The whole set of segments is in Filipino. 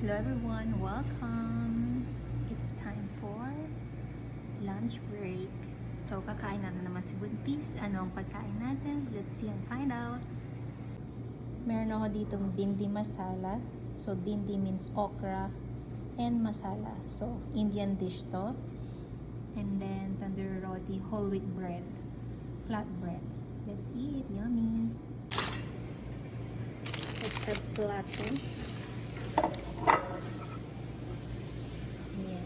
Hello everyone, welcome! It's time for lunch break. So, kakain na naman si Buntis. Ano ang pagkain natin? Let's see and find out. Meron ako ditong bindi masala. So, bindi means okra and masala. So, Indian dish to. And then, tandoori roti, whole wheat bread, flat bread. Let's eat. Yummy! Let's have plato. Ayan.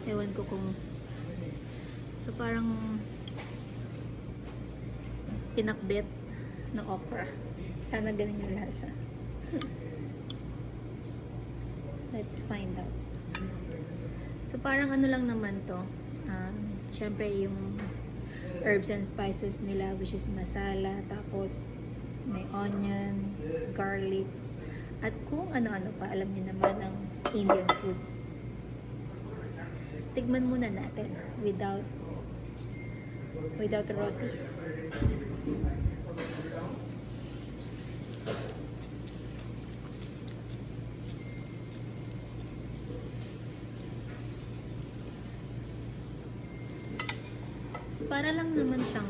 Ewan ko kung so parang pinakbet na okra. Sana ganun yung lasa. Let's find out. So parang ano lang naman to. Syempre yung herbs and spices nila, which is masala, tapos may onion, garlic, at kung ano-ano pa, alam niyo naman ang Indian food. Tigman muna natin without roti. Para lang naman siyang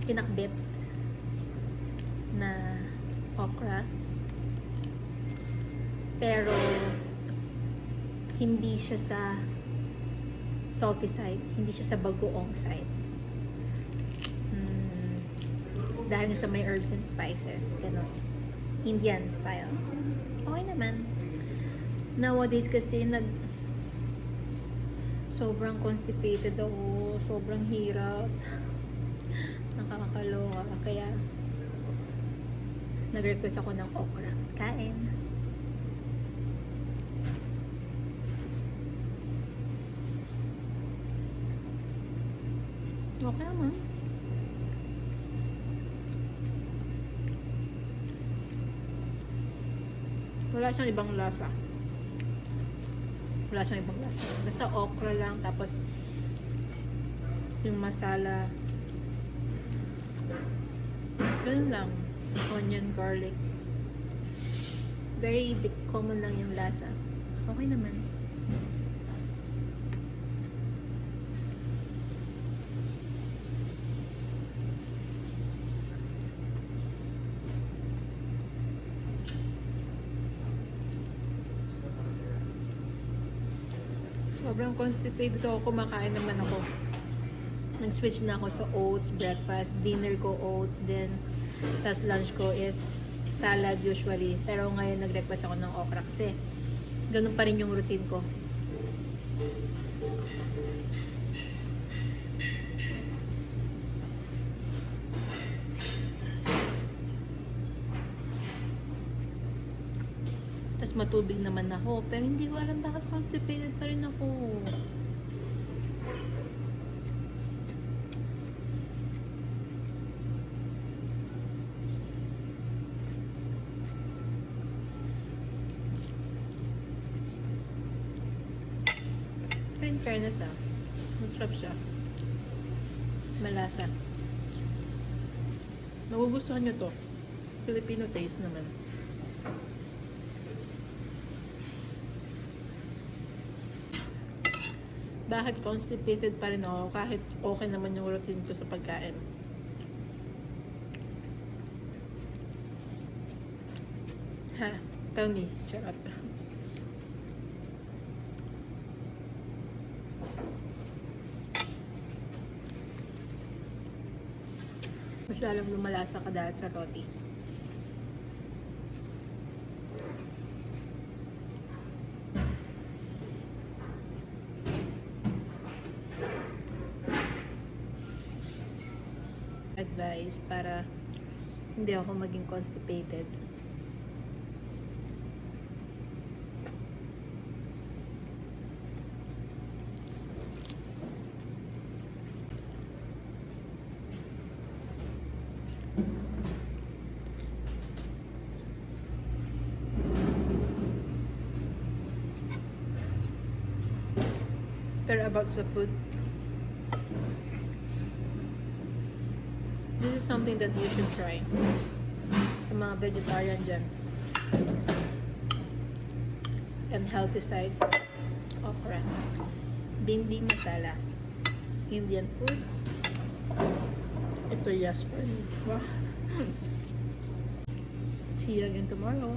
pinakbet na okra, pero hindi siya sa salty side, hindi siya sa bagoong side. Dahil sa may herbs and spices, gano'n. Indian style. Okay naman. Nowadays kasi sobrang constipated ako, sobrang hirap, nakakaloka, kaya nag-request ako ng okra. Kain. Okay naman. Wala siyang ibang lasa. Wala siyang ibang lasa. Basta okra lang, tapos yung masala. Ganun lang. Onion, garlic. Very common lang yung lasa. Okay naman. Sobrang constipated ako, kumakain naman ako. Nag-switch na ako sa oats, breakfast, dinner ko oats, then tas lunch ko is salad usually. Pero ngayon nag-request ako ng okra kasi ganun pa rin yung routine ko. Tas matubig naman ako, pero hindi ko alam bakit constipated pa rin ako. Pero in fairness masarap siya. Malasa. Magugustuhan nyo to. Filipino taste naman. Bakit constipated pa rin ako kahit okay naman yung routine ko sa pagkain? Ha? Tell me. Charot. Mas lalong lumalasa ka dahil sa roti. Advice para hindi ako maging constipated. Pero about sa food, This is something that you should try. Sa mga vegetarian dyan. And healthy side. Okra. Bindi masala. Indian food. It's a yes for me. Wow. See you again tomorrow.